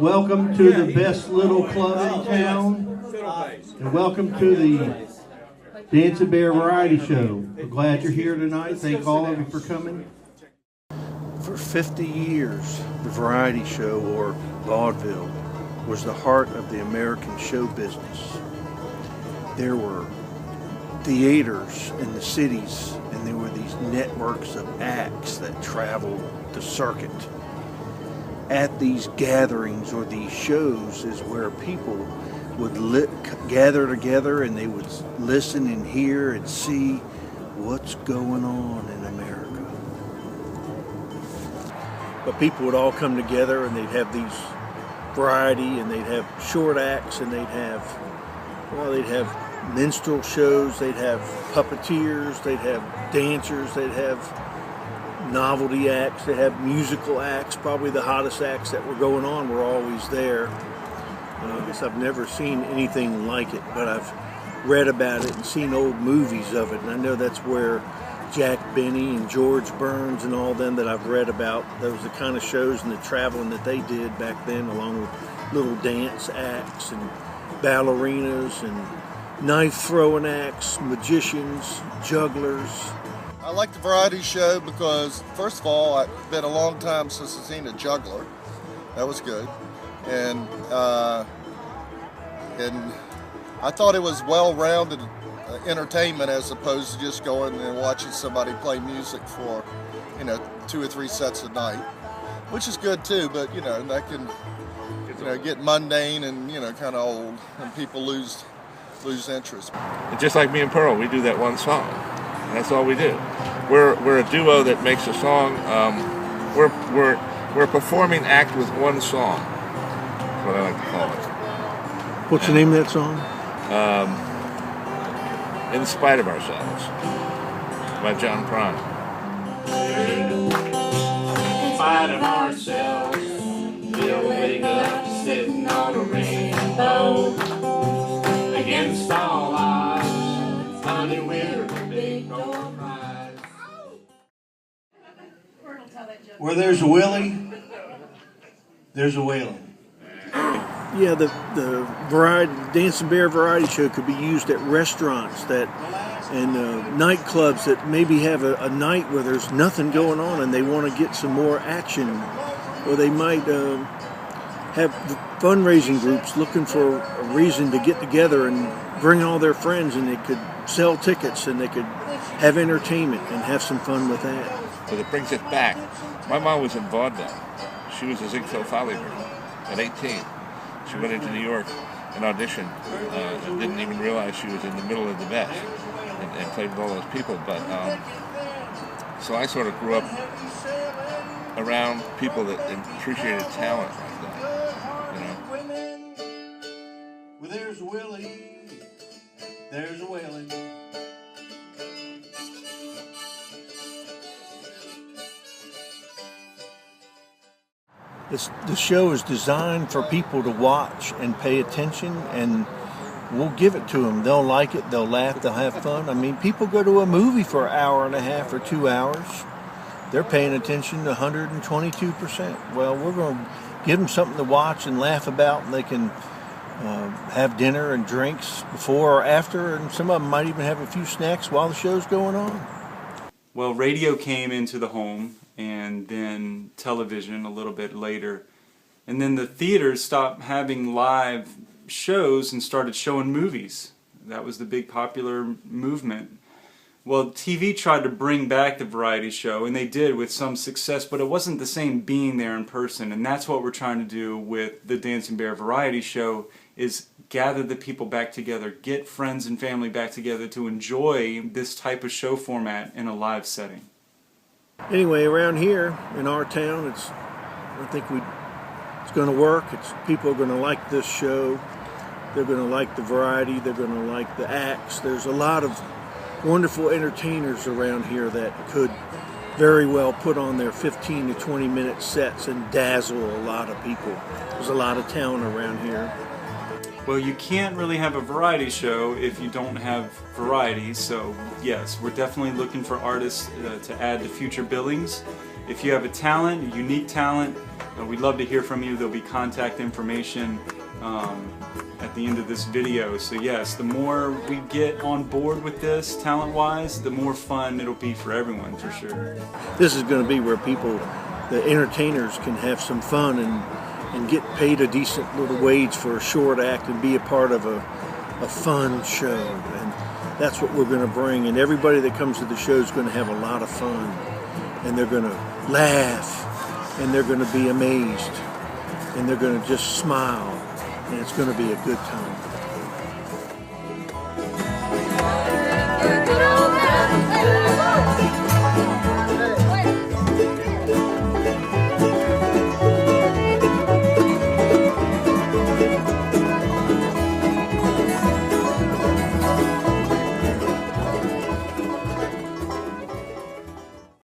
Welcome to the best little club in town, and welcome to the Dancing Bear Variety Show. We're glad you're here tonight. Thank all of you for coming. For 50 years, the variety show, or vaudeville, was the heart of the American show business. There were theaters in the cities, and there were these networks of acts that traveled the circuit. At these gatherings or these shows is where people would gather together, and they would listen and hear and see what's going on in America. But people would all come together, and they'd have these variety, and they'd have short acts, and they'd have minstrel shows, they'd have puppeteers, they'd have dancers, they'd have novelty acts, they have musical acts. Probably the hottest acts that were going on were always there. I guess I've never seen anything like it, but I've read about it and seen old movies of it, and I know that's where Jack Benny and George Burns and all them that I've read about, those are the kind of shows and the traveling that they did back then, along with little dance acts and ballerinas and knife throwing acts, magicians, jugglers. I like the variety show because, first of all, it's been a long time since I've seen a juggler. That was good. And I thought it was well-rounded entertainment as opposed to just going and watching somebody play music for, 2 or 3 sets a night, which is good too, but, that can, get mundane and, kind of old, and people lose interest. Just like me and Pearl, we do that one song. And that's all we do. We're a duo that makes a song. We're a performing act with one song. That's what I like to call it. What's the name of that song? In Spite of Ourselves by John Prine. In spite of ourselves, we'll wake up sitting on a rainbow. Against all odds, honey, we're the big door prize. Where there's a Willie, there's a wailing. Yeah, the Dancing Bear variety show could be used at restaurants and nightclubs that maybe have a night where there's nothing going on and they want to get some more action, or they might have fundraising groups looking for a reason to get together and bring all their friends, and they could sell tickets and they could have entertainment and have some fun with that. So it brings it back. My mom was in vaudeville. She was a Ziegfeld Folly girl at 18. She went into New York and auditioned and didn't even realize she was in the middle of the best and played with all those people. But so I sort of grew up around people that appreciated talent like that. Well, there's a Willie, there's a wailing. The show is designed for people to watch and pay attention, and we'll give it to them. They'll like it, they'll laugh, they'll have fun. I mean, people go to a movie for an hour and a half or 2 hours. They're paying attention 122%. Well, we're going to give them something to watch and laugh about, and they can have dinner and drinks before or after, and some of them might even have a few snacks while the show's going on. Well, radio came into the home, and then television a little bit later. And then the theaters stopped having live shows and started showing movies. That was the big popular movement. Well, TV tried to bring back the variety show, and they did with some success, but it wasn't the same being there in person. And that's what we're trying to do with the Dancing Bear Variety Show, is gather the people back together, get friends and family back together to enjoy this type of show format in a live setting. Anyway, around here in our town, it's going to work. People are going to like this show. They're going to like the variety. They're going to like the acts. There's a lot of wonderful entertainers around here that could very well put on their 15 to 20 minute sets and dazzle a lot of people. There's a lot of talent around here. Well, you can't really have a variety show if you don't have variety, so yes, we're definitely looking for artists to add to future billings. if you have a talent, a unique talent, we'd love to hear from you. There'll be contact information at the end of this video. So yes, the more we get on board with this talent-wise, the more fun it'll be for everyone, for sure. This is going to be where people, the entertainers, can have some fun and get paid a decent little wage for a short act and be a part of a fun show. And that's what we're going to bring. And everybody that comes to the show is going to have a lot of fun. And they're going to laugh. And they're going to be amazed. And they're going to just smile. And it's going to be a good time. Good old